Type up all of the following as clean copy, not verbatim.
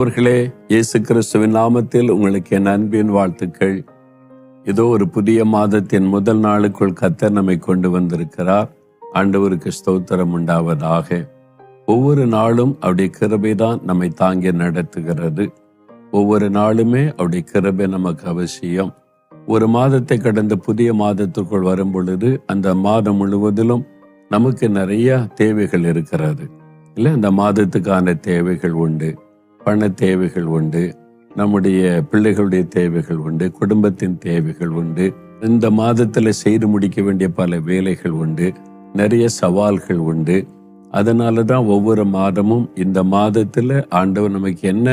அவர்களே, இயேசு கிறிஸ்துவின் நாமத்தில் உங்களுக்கு என் அன்பின் வாழ்த்துக்கள். இதோ ஒரு புதிய மாதத்தின் முதல் நாளுக்குள் கர்த்தர் நம்மை கொண்டு வந்திருக்கிறார். ஆண்டவருக்கு ஸ்தோத்திரம் உண்டாவதாக. ஒவ்வொரு நாளும் அவருடைய கிருபைதான் நம்மை தாங்கி நடத்துகிறது. ஒவ்வொரு நாளுமே அவருடைய கிருபை நமக்கு அவசியம். ஒரு மாதத்தை கடந்த புதிய மாதத்திற்குள் வரும் பொழுது அந்த மாதம் முழுவதிலும் நமக்கு நிறைய தேவைகள் இருக்கிறது இல்லை. அந்த மாதத்துக்கான தேவைகள் உண்டு, பண தேவைகள் உண்டு, நம்முடைய பிள்ளைகளுடைய தேவைகள் உண்டு, குடும்பத்தின் தேவைகள் உண்டு. இந்த மாதத்துல செய்து முடிக்க வேண்டிய பல வேலைகள் உண்டு, நிறைய சவால்கள் உண்டு. அதனாலதான் ஒவ்வொரு மாதமும் இந்த மாதத்துல ஆண்டவர் நமக்கு என்ன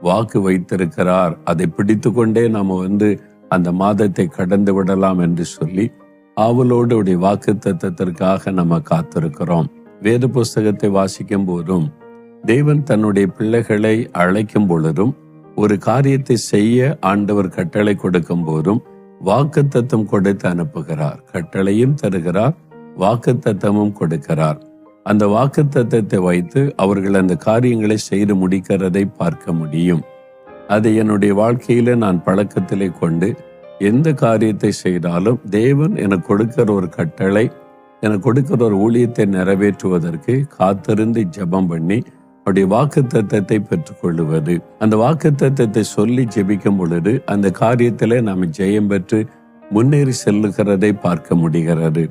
வாக்கு வைத்திருக்கிறார் அதை பிடித்து கொண்டே நாம அந்த மாதத்தை கடந்து விடலாம் என்று சொல்லி ஆவலோடு வாக்கு தத்தத்திற்காக நம்ம காத்திருக்கிறோம். வேத புஸ்தகத்தை வாசிக்கும் போதும் தேவன் தன்னுடைய பிள்ளைகளை அழைக்கும் பொழுதும் ஒரு காரியத்தை செய்ய ஆண்டவர் கட்டளை கொடுக்கும் போதும் வாக்குத்தத்தம் கொடுத்து அனுப்புகிறார். கட்டளையும் தருகிறார், வாக்குத்தத்தமும் கொடுக்கிறார். அந்த வாக்குத்தத்தத்தை வைத்து அவர்கள் அந்த காரியங்களை செய்து முடிக்கிறதை பார்க்க முடியும். அதை என்னுடைய வாழ்க்கையில நான் பழக்கத்திலே கொண்டு எந்த காரியத்தை செய்தாலும் தேவன் எனக்கு கொடுக்கிற ஒரு கட்டளை, எனக்கு கொடுக்கிற ஒரு ஊழியத்தை நிறைவேற்றுவதற்கு காத்திருந்து ஜெபம் பண்ணி அவருடைய வாக்குத்தத்தத்தை பெற்றுக்கொள்ளுவது. அந்த வாக்குத்தத்தத்தை சொல்லி ஜெபிக்கும் பொழுது அந்த காரியத்திலே நாம் ஜெயம் பெற்று முன்னேறி செல்லுகிறதை பார்க்க முடிகிறது.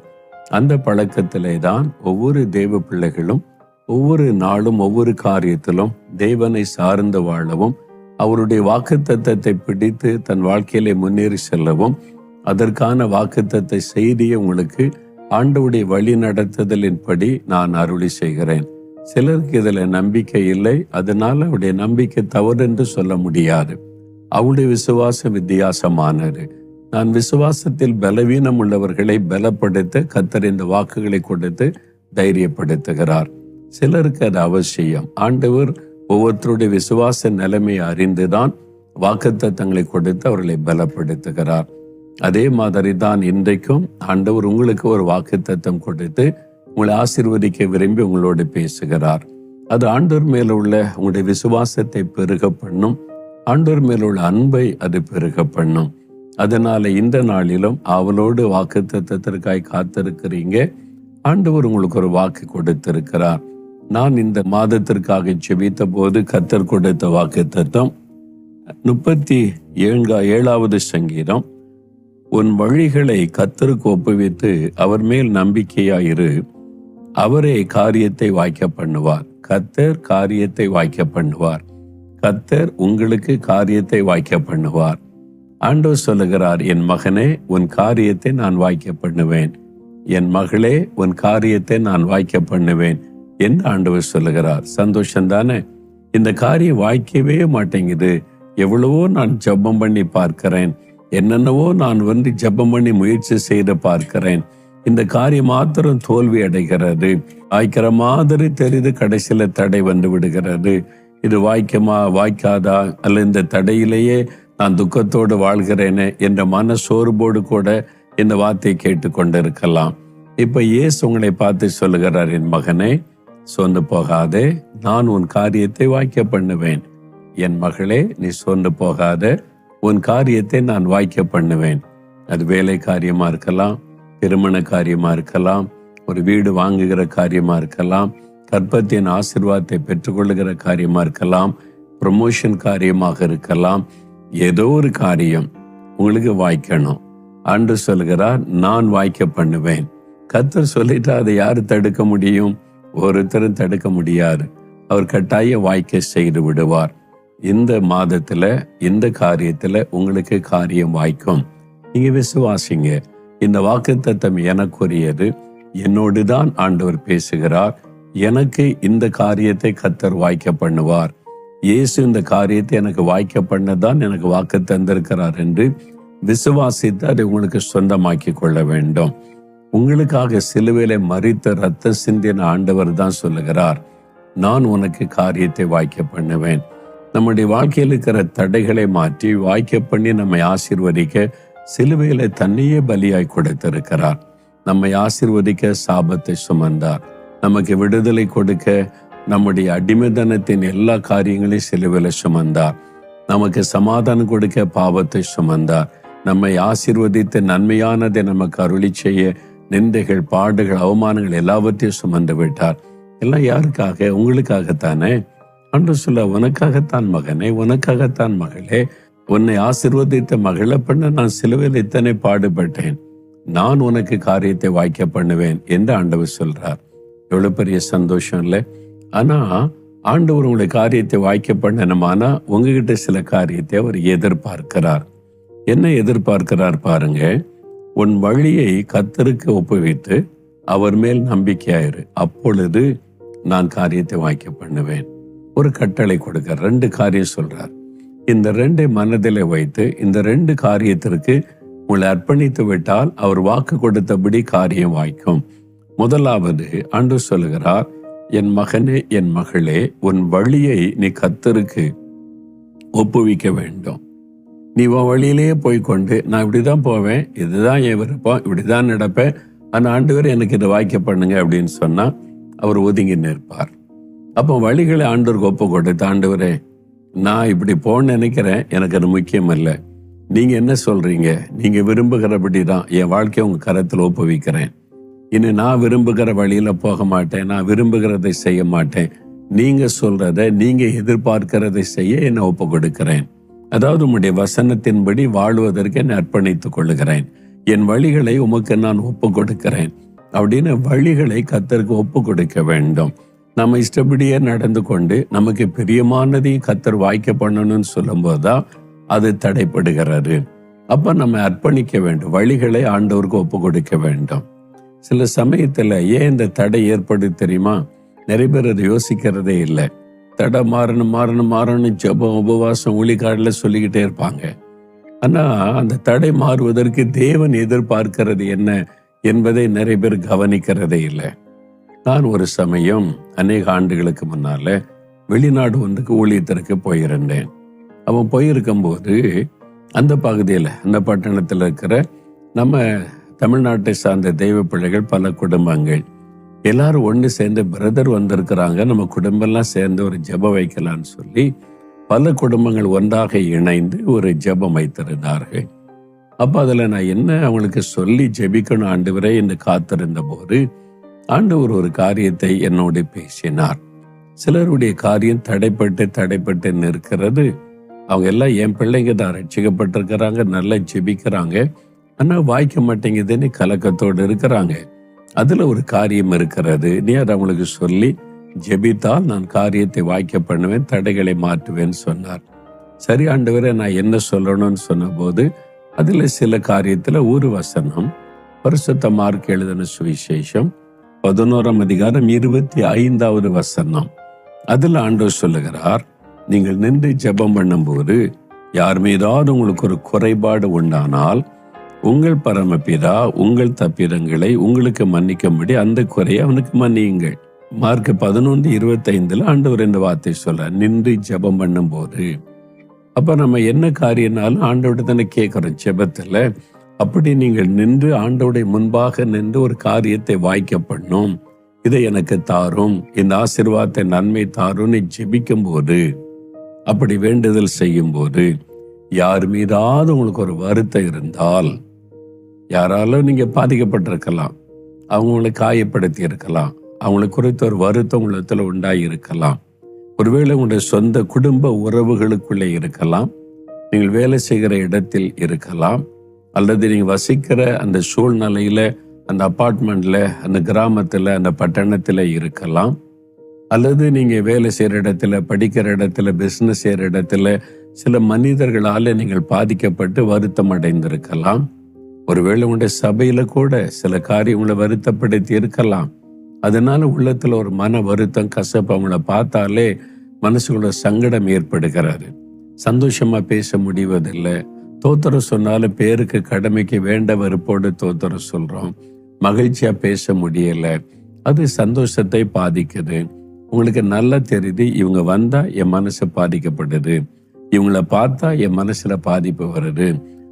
அந்த பழக்கத்திலே தான் ஒவ்வொரு தேவ பிள்ளைகளும் ஒவ்வொரு நாளும் ஒவ்வொரு காரியத்திலும் தேவனை சார்ந்து வாழவும், அவருடைய வாக்குத்தத்தத்தை பிடித்து தன் வாழ்க்கையிலே முன்னேறி செல்லவும், அதற்கான வாக்குத்தத்த செய்தியை உங்களுக்கு ஆண்டவருடைய வழி நடத்துதலின்படி நான் அருளி செய்கிறேன். சிலருக்கு இதுல நம்பிக்கை இல்லை, அதனால அவருடைய நம்பிக்கை தவறு என்று சொல்ல முடியாது. அவருடைய விசுவாசம் வித்தியாசமானது. நான் விசுவாசத்தில் பலவீனம் உள்ளவர்களை பலப்படுத்த கர்த்தர் இந்த வாக்குகளை கொடுத்து தைரியப்படுத்துகிறார். சிலருக்கு அது அவசியம். ஆண்டவர் ஒவ்வொருத்தருடைய விசுவாச நிலைமையை அறிந்துதான் வாக்குத்தத்தங்களை கொடுத்து அவர்களை பலப்படுத்துகிறார். அதே மாதிரி தான் இன்றைக்கும் ஆண்டவர் உங்களுக்கு ஒரு வாக்குத்தத்தம் கொடுத்து உங்களை ஆசீர்வதிக்க விரும்பி உங்களோடு பேசுகிறார். அது ஆண்டவர் மேல உள்ள உங்களுடைய விசுவாசத்தை பெருக பண்ணும், ஆண்டவர் மேல உள்ள அன்பை அது பெருக பண்ணும். அதனால இந்த நாளிலும் அவளோடு வாக்குத்தத்தத்திற்காய் காத்திருக்கிறீங்க. ஆண்டவர் உங்களுக்கு ஒரு வாக்கு கொடுத்திருக்கிறார். நான் இந்த மாதத்திற்காக ஜெபித்த போது கர்த்தர் கொடுத்த வாக்குத்தத்தம் 37வது சங்கீதம். உன் வழிகளை கர்த்தருக்கு ஒப்புவித்து அவர் மேல் நம்பிக்கையாயிரு, அவரே காரியத்தை வாய்க்க பண்ணுவார். கர்த்தர் காரியத்தை வாய்க்க பண்ணுவார். கர்த்தர் உங்களுக்கு காரியத்தை வாய்க்க பண்ணுவார். ஆண்டவர் சொல்லுகிறார், என் மகனே உன் காரியத்தை நான் வாய்க்க பண்ணுவேன், என் மகளே உன் காரியத்தை நான் வாய்க்க பண்ணுவேன் என்று ஆண்டவர் சொல்லுகிறார். சந்தோஷம் தானே? இந்த காரியம் வாய்க்கவே மாட்டேங்குது. எவ்வளவோ நான் ஜெபம் பண்ணி பார்க்கிறேன், என்னென்னவோ நான் ஜெபம் பண்ணி முயற்சி செய்து பார்க்கிறேன். இந்த காரியம் மாத்திரம் தோல்வி அடைகிறது. வாய்க்கிற மாதிரி தெரிந்து கடைசியில தடை வந்து விடுகிறது. இது வாய்க்குமா வாய்க்காதா, அல்ல இந்த தடையிலேயே நான் துக்கத்தோடு வாழ்கிறேனே என்ற மன சோர்வோடு கூட இந்த வார்த்தையை கேட்டு கொண்டிருக்கலாம். இப்ப இயேசு உங்களை பார்த்து சொல்லுகிறார், என் மகனே சோர்ந்து போகாதே, நான் உன் காரியத்தை வாய்க்க பண்ணுவேன். என் மகளே நீ சோர்ந்து போகாத, உன் காரியத்தை நான் வாய்க்க பண்ணுவேன். அது வேலை காரியமா இருக்கலாம், திருமண காரியமா இருக்கலாம், ஒரு வீடு வாங்குகிற காரியமா இருக்கலாம், கர்ப்பத்தின் ஆசீர்வாதத்தை பெற்றுக்கொள்ளுகிற காரியமா இருக்கலாம், ப்ரமோஷன் காரியமாக இருக்கலாம். ஏதோ ஒரு காரியம் உங்களுக்கு வாய்க்கணும். ஆண்டு சொல்கிறார், நான் வாய்க்க பண்ணுவேன். கர்த்தர் சொல்லிட்டா அதை யாரு தடுக்க முடியும்? ஒருத்தரும் தடுக்க முடியாது. அவர் கட்டாய வாய்க்க செய்து விடுவார். இந்த மாதத்துல இந்த காரியத்துல உங்களுக்கு காரியம் வாய்க்கும். நீங்க விசுவாசிங்க. இந்த வாக்குத்தத்தம் எனக்குரியது, என்னோடுதான் ஆண்டவர் பேசுகிறார். எனக்கு இந்த காரியத்தை கர்த்தர் வாய்க்க பண்ணுவார். இயேசு இந்த காரியத்தை எனக்கு வாய்க்க பண்ணதான் எனக்கு வாக்கு தந்திருக்கிறார் என்று விசுவாசித்து அதை உங்களுக்கு சொந்தமாக்கி கொள்ள வேண்டும். உங்களுக்காக சிலுவையிலே மரித்த ரத்த சிந்தின ஆண்டவர் தான் சொல்லுகிறார், நான் உனக்கு காரியத்தை வாய்க்க பண்ணுவேன். நம்முடைய வாழ்க்கையில் இருக்கிற தடைகளை மாற்றி வாய்க்க பண்ணி நம்மை ஆசீர்வதிக்க சிலுவையில தன்னையே பலியாய் கொடுத்திருக்கிறார். நம்மை ஆசீர்வதிக்க சாபத்தை சுமந்தார். நமக்கு விடுதலை கொடுக்க நம்முடைய அடிமைத்தனத்தின் எல்லா காரியங்களையும் சிலுவையில் சுமந்தார். நமக்கு சமாதானம் கொடுக்க பாவத்தை சுமந்தார். நம்மை ஆசீர்வதித்து நன்மையானதை நமக்கு அருளி செய்ய நிந்தைகள், பாடுகள், அவமானங்கள் எல்லாவற்றையும் சுமந்து விட்டார். எல்லாம் யாருக்காக? உங்களுக்காகத்தானே. அன்று சொல்ல, உனக்காகத்தான் மகனே, உனக்காகத்தான் மகளே, உன்னை ஆசீர்வதித்த மகளை பண்ண நான் சிலுவையில் இத்தனை பாடுபட்டேன், நான் உனக்கு காரியத்தை வாய்க்க பண்ணுவேன் என்று ஆண்டவர் சொல்றார். எவ்வளவு பெரிய சந்தோஷம் இல்லை? ஆனா ஆண்டவர் உங்களுடைய காரியத்தை வாய்க்க பண்ணணுமானா உங்ககிட்ட சில காரியத்தை அவர் எதிர்பார்க்கிறார். என்ன எதிர்பார்க்கிறார் பாருங்க. உன் வழியை கர்த்தருக்கு ஒப்புவித்து அவர் மேல் நம்பிக்கையாயிரு, அப்பொழுது நான் காரியத்தை வாய்க்க பண்ணுவேன். ஒரு கட்டளை கொடுக்க 2 காரியம் சொல்றார். இந்த 2 மனதில் வைத்து இந்த 2 காரியத்திற்கு உங்களை அர்ப்பணித்து விட்டால் அவர் வாக்கு கொடுத்தபடி காரியம் வாய்க்கும். முதலாவது ஆண்டவர் சொல்லுகிறார், என் மகனே, என் மகளே, உன் வழியை நீ கர்த்தருக்கு ஒப்புவிக்க வேண்டும். நீ உன் வழியிலேயே போய்கொண்டு நான் இப்படிதான் போவேன், இதுதான் என் விருப்பம், இப்படிதான் நடப்பேன், ஆனா ஆண்டவர் எனக்கு இதை வாய்க்க பண்ணுங்க அப்படின்னு சொன்னா அவர் ஒதுங்கி நிற்பார். அப்போ வழிகளை ஆண்டவருக்கு ஒப்பு கொடுத்து, ஆண்டவரே நான் இப்படி போன்னு நினைக்கிறேன், எனக்கு அது முக்கியம் இல்லை, நீங்க என்ன சொல்றீங்க, நீங்க விரும்புகிறபடி தான் என் வாழ்க்கையை உங்க கரத்தில் ஒப்புவிக்கிறேன். இனி நான் விரும்புகிற வழியில போக மாட்டேன், நான் விரும்புகிறதை செய்ய மாட்டேன், நீங்க சொல்றத, நீங்க எதிர்பார்க்கிறதை செய்ய என்னை ஒப்பு கொடுக்கிறேன். அதாவது உம்முடைய வசனத்தின்படி வாழ்வதற்கு என்னை அர்ப்பணித்துக் கொள்ளுகிறேன், என் வழிகளை உமக்கு நான் ஒப்பு கொடுக்கிறேன் அப்படின்னு வழிகளை கர்த்தருக்கு ஒப்பு கொடுக்க வேண்டும். நம்ம இஷ்டப்படியே நடந்து கொண்டு நமக்கு பிரியமானதையும் கர்த்தர் வாய்க்க பண்ணணும்னு சொல்லும் போதுதான் அது தடைப்படுகிறது. அப்ப நம்ம அர்ப்பணிக்க வேண்டும், வழிகளை ஆண்டவருக்கு ஒப்பு கொடுக்க வேண்டும். சில சமயத்துல ஏன் இந்த தடை ஏற்படுது தெரியுமா? நிறைய பேர் அதை யோசிக்கிறதே இல்லை. தடை மாறணும் ஜெபம், உபவாசம், ஊழியக்காரர்கள் சொல்லிக்கிட்டே இருப்பாங்க. ஆனா அந்த தடை மாறுவதற்கு தேவன் எதிர்பார்க்கிறது என்ன என்பதை நிறைய பேர் கவனிக்கிறதே இல்லை. நான் ஒரு சமயம் அநேக ஆண்டுகளுக்கு முன்னால வெளிநாடு ஒன்றுக்கு ஊழியத்திற்கு போயிருந்தேன். அவன் போயிருக்கும் போது அந்த பகுதியில், அந்த பட்டணத்தில் இருக்கிற நம்ம தமிழ்நாட்டை சார்ந்த தெய்வ பிள்ளைகள் பல குடும்பங்கள் எல்லாரும் ஒன்று சேர்ந்து, பிரதர் வந்திருக்கிறாங்க, நம்ம குடும்பம்லாம் சேர்ந்து ஒரு ஜெபம் வைக்கலான்னு சொல்லி பல குடும்பங்கள் ஒன்றாக இணைந்து ஒரு ஜெபம் வைத்திருந்தார்கள். அப்போ அதில் நான் என்ன அவங்களுக்கு சொல்லி ஜெபிக்கணும் ஆண்டவரே என்று காத்திருந்த போது ஆண்டவர் ஒரு காரியத்தை என்னோடு பேசினார். சிலருடைய காரியம் தடைப்பட்டு நிற்கிறது. அவங்க எல்லாம் என் பிள்ளைங்க தான், ரட்சிக்கப்பட்டிருக்கிறாங்க, நல்லா ஜெபிக்கிறாங்க, ஆனா வாய்க்க மாட்டேங்குதுன்னு கலக்கத்தோடு இருக்கிறாங்க. அதுல ஒரு காரியம் இருக்கிறது, நீ அதை அவங்களுக்கு சொல்லி ஜெபித்தால் நான் காரியத்தை வாய்க்க பண்ணுவேன், தடைகளை மாற்றுவேன்னு சொன்னார். சரி ஆண்டவரே, நான் என்ன சொல்லணும்னு சொன்ன போது அதுல சில காரியத்துல ஒரு வசனம், பரிசுத்த மார்க் எழுதின சுவிசேஷம் 11ஆம் அதிகாரம் 25வது வசனம். அதுல ஆண்டவர் சொல்லுகிறார், நீங்கள் நின்று ஜெபம் பண்ணும்போது யார் மீதாவது உங்களுக்கு ஒரு குறைபாடு உண்டானால் உங்கள் பரமபிதா உங்கள் தப்பிதங்களை உங்களுக்கு மன்னிக்கும்படி அந்த குறையை அவனுக்கு மன்னியுங்கள். மார்க் 11:25 ஆண்டவர் இந்த வார்த்தை சொல்ல, நின்று ஜெபம் பண்ணும் போது. அப்ப நம்ம என்ன காரியம்னாலும் ஆண்டவர்கிட்ட தானே கேட்கிறோம் ஜெபத்துல. அப்படி நீங்கள் நின்று ஆண்டவருடைய முன்பாக நின்று ஒரு காரியத்தை வாய்க்க பண்ணும், இதை எனக்கு தாரும், இந்த ஆசீர்வாதத்தை நன்மை தாரும்னு ஜெபிக்கும் போது, அப்படி வேண்டுதல் செய்யும் போது, யார் மீதாவது உங்களுக்கு ஒரு வருத்தம் இருந்தால், யாராலும் நீங்க பாதிக்கப்பட்டிருக்கலாம், அவங்களை காயப்படுத்தி இருக்கலாம், அவங்களை குறித்த ஒரு வருத்தம் உள்ளத்துல உண்டாகி இருக்கலாம், ஒருவேளை உங்களுடைய சொந்த குடும்ப உறவுகளுக்குள்ளே இருக்கலாம், நீங்கள் வேலை செய்கிற இடத்தில் இருக்கலாம், அல்லது நீங்க வசிக்கிற அந்த சூழ்நிலையில, அந்த அபார்ட்மெண்ட்ல, அந்த கிராமத்துல, அந்த பட்டணத்துல இருக்கலாம், அல்லது நீங்க வேலை செய்யற இடத்துல, படிக்கிற இடத்துல, பிசினஸ் செய்யற இடத்துல சில மனிதர்களால நீங்கள் பாதிக்கப்பட்டு வருத்தம் அடைந்திருக்கலாம். ஒருவேளை உங்களுடைய சபையில கூட சில காரியங்களை வருத்தப்படுத்தி இருக்கலாம். அதனால உள்ளத்துல ஒரு மன வருத்தம், கசப்பு, அவங்கள பார்த்தாலே மனசுக்குள்ள சங்கடம் ஏற்படுகிறாரு. சந்தோஷமா பேச முடிவதில்லை. தோத்திரம் சொன்னாலும் பேருக்கு கடமைக்கு வேண்ட வெறுப்போடு தோத்திரம் சொல்றோம். மகிழ்ச்சியா பேச முடியல. அது சந்தோஷத்தை பாதிக்குது. உங்களுக்கு நல்லா தெரியுது, இவங்க வந்தா என் மனசு பாதிக்கப்படுது, இவங்கள பார்த்தா என் மனசுல பாதிப்பு வருது,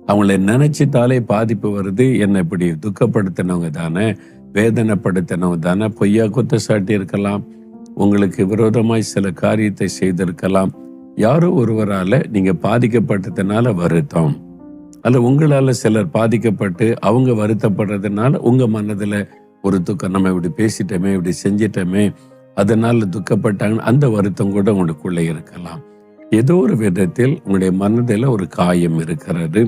அவங்கள நினைச்சிட்டாலே பாதிப்பு வருது, என்னை இப்படி துக்கப்படுத்தினவங்க தானே, வேதனைப்படுத்தினவங்க தானே, பொய்யா குற்றச்சாட்டி இருக்கலாம், உங்களுக்கு விரோதமாய் சில காரியத்தை செய்திருக்கலாம். யாரோ ஒருவரால நீங்க பாதிக்கப்பட்டதுனால வருத்தம், அல்ல உங்களால சிலர் பாதிக்கப்பட்டு அவங்க வருத்தப்படுறதுனால உங்க மனதுல ஒரு துக்கம், நம்ம இப்படி பேசிட்டோமே, இப்படி செஞ்சிட்டோமே, அதனால துக்கப்பட்டாங்க, அந்த வருத்தம் கூட உங்களுக்குள்ள இருக்கலாம். ஏதோ ஒரு விதத்தில் உங்களுடைய மனதில் ஒரு காயம் இருக்கிறது.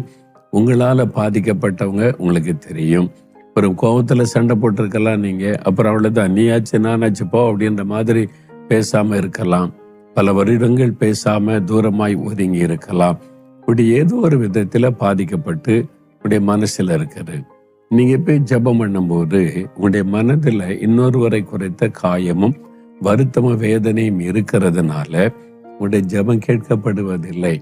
உங்களால பாதிக்கப்பட்டவங்க உங்களுக்கு தெரியும். ஒரு கோபத்துல சண்டை போட்டிருக்கலாம் நீங்க, அப்புறம் அவ்வளவுதான், நீயாச்சு நானாச்சு போ அப்படின்ற மாதிரி பேசாம இருக்கலாம். பல வருடங்கள் பேசாம தூரமாய் ஒதுங்கி இருக்கலாம். இப்படி ஏதோ ஒரு விதத்துல பாதிக்கப்பட்டு உங்களுடைய மனசுல இருக்கிறது. நீங்க போய் ஜெபம் பண்ணும்போது உங்களுடைய மனதுல இன்னொருவரை குறைத்த காயமும் வருத்தமும் வேதனையும் இருக்கிறதுனால உங்களுடைய ஜெபம் கேட்கப்படுவதில்லை.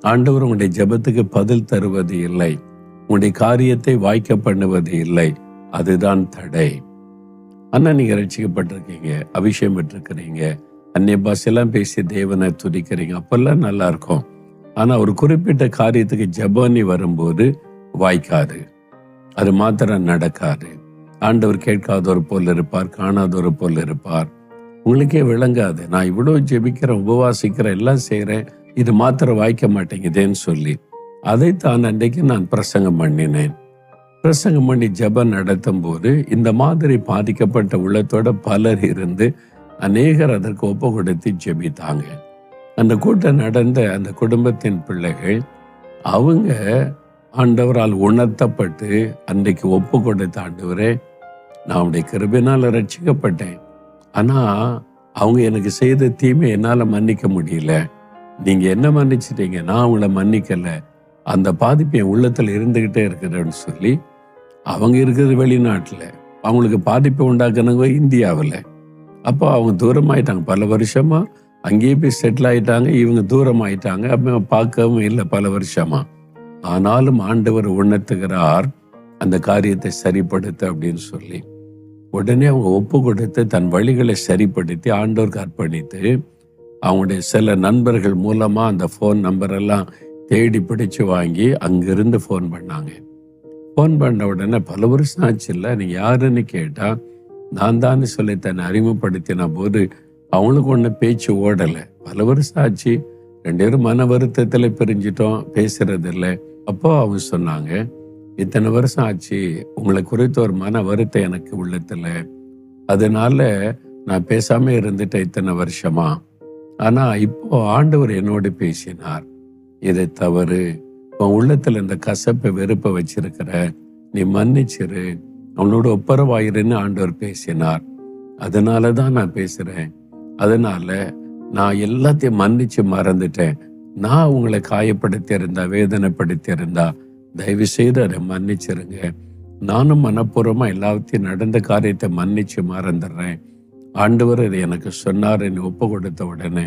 ஆண்டவர் உங்களுடைய ஜெபத்துக்கு பதில் தருவது இல்லை. உங்களுடைய காரியத்தை வாய்க்க பண்ணுவது இல்லை. அதுதான் தடை. ஆனா நீங்க ரட்சிக்கப்பட்டிருக்கீங்க, அபிஷேகம் பெற்றிருக்கிறீங்க, அந்நிய பாஷையெல்லாம் பேசி தேவனை துதிக்கிறீங்க, அப்பெல்லாம் நல்லா இருக்கும். ஆனா ஒரு குறிப்பிட்ட காரியத்துக்கு ஜெபம் வரும்போது வாய்க்காது, அது மாத்திரம் நடக்காது. ஆண்டவர் கேட்காதவர் போல் இருப்பார், காணாதவர் போல் இருப்பார். உங்களுக்கே விளங்காது, நான் இவ்வளவு ஜெபிக்கிறேன், உபவாசிக்கிறேன், எல்லாம் செய்யறேன், இது மாத்திரம் வாய்க்க மாட்டேங்குதேன்னு சொல்லி. அதைத்தான் அன்றைக்கு நான் பிரசங்கம் பண்ணினேன். பிரசங்கம் பண்ணி ஜெபம் நடத்தும் போது இந்த மாதிரி பாதிக்கப்பட்ட உள்ளத்தோட பலர் இருந்து அநேகர் அதற்கு ஒப்பு கொடுத்து ஜெபித்தாங்க. அந்த கூட்டம் நடந்த அந்த குடும்பத்தின் பிள்ளைகள் அவங்க ஆண்டவரால் உணர்த்தப்பட்டு அன்றைக்கு ஒப்பு கொடுத்த, ஆண்டவரே நான் உடைய கிருபையினால ரட்சிக்கப்பட்டேன், ஆனா அவங்க எனக்கு செய்த தீமை என்னால மன்னிக்க முடியல, நீங்க என்ன மன்னிச்சிட்டீங்க, நான் அவங்கள மன்னிக்கல, அந்த பாதிப்பு என் உள்ளத்துல இருந்துகிட்டே இருக்குதுன்னு சொல்லி, அவங்க இருக்கிறது வெளிநாட்டுல, அவங்களுக்கு பாதிப்பை உண்டாக்குனவங்க இந்தியாவில். அப்போ அவங்க தூரம் ஆயிட்டாங்க, பல வருஷமா அங்கேயே போய் செட்டில் ஆயிட்டாங்க, இவங்க தூரம் ஆயிட்டாங்க, அப்ப பார்க்கவும் இல்லை பல வருஷமா. ஆனாலும் ஆண்டவர் உணர்த்துகிறார் அந்த காரியத்தை சரிப்படுத்த அப்படின்னு சொல்லி. உடனே அவங்க ஒப்பு கொடுத்து தன் வழிகளை சரிப்படுத்தி ஆண்டவருக்கு அர்ப்பணித்து அவங்களுடைய சில நண்பர்கள் மூலமா அந்த ஃபோன் நம்பர் எல்லாம் தேடி பிடிச்சு வாங்கி அங்கிருந்து ஃபோன் பண்ணாங்க. ஃபோன் பண்ண உடனே பல வருஷம் ஆச்சு இல்லை, நீ யாருன்னு கேட்டா நான் தான் சொல்லி தன்னை அறிமுகப்படுத்தின போது அவங்களுக்கு ஒன்று பேச்சு ஓடலை. பல வருஷம் ஆச்சு, 2 பேரும் மன வருத்தத்தில் பிரிஞ்சிட்டோம், பேசுறதில்லை. அப்போ அவங்க சொன்னாங்க, இத்தனை வருஷம் ஆச்சு, உங்களை குறித்த ஒரு மன வருத்தம் எனக்கு உள்ளத்துல, அதனால நான் பேசாம இருந்துட்டேன் இத்தனை வருஷமா. ஆனா இப்போ ஆண்டவர் என்னோடு பேசினார், இதை தவறு, உன் உள்ளத்துல இந்த கசப்பை வெறுப்பை வச்சிருக்கிற, நீ மன்னிச்சிரு, அவனோட ஒப்புரவாயிருன்னு ஆண்டவர் பேசினார். அதனாலதான் நான் பேசுறேன், அதனால நான் எல்லாத்தையும் மன்னிச்சு மறந்துட்டேன். நான் உங்களை காயப்படுத்தி இருந்தா, வேதனைப்படுத்தி இருந்தா தயவு செய்து அதை மன்னிச்சிருங்க. நானும் மனப்பூர்வமா எல்லாத்தையும் நடந்த காரியத்தை மன்னிச்சு மறந்துடுறேன். ஆண்டவர் இதை எனக்கு சொன்னார் என்று ஒப்பு கொடுத்த உடனே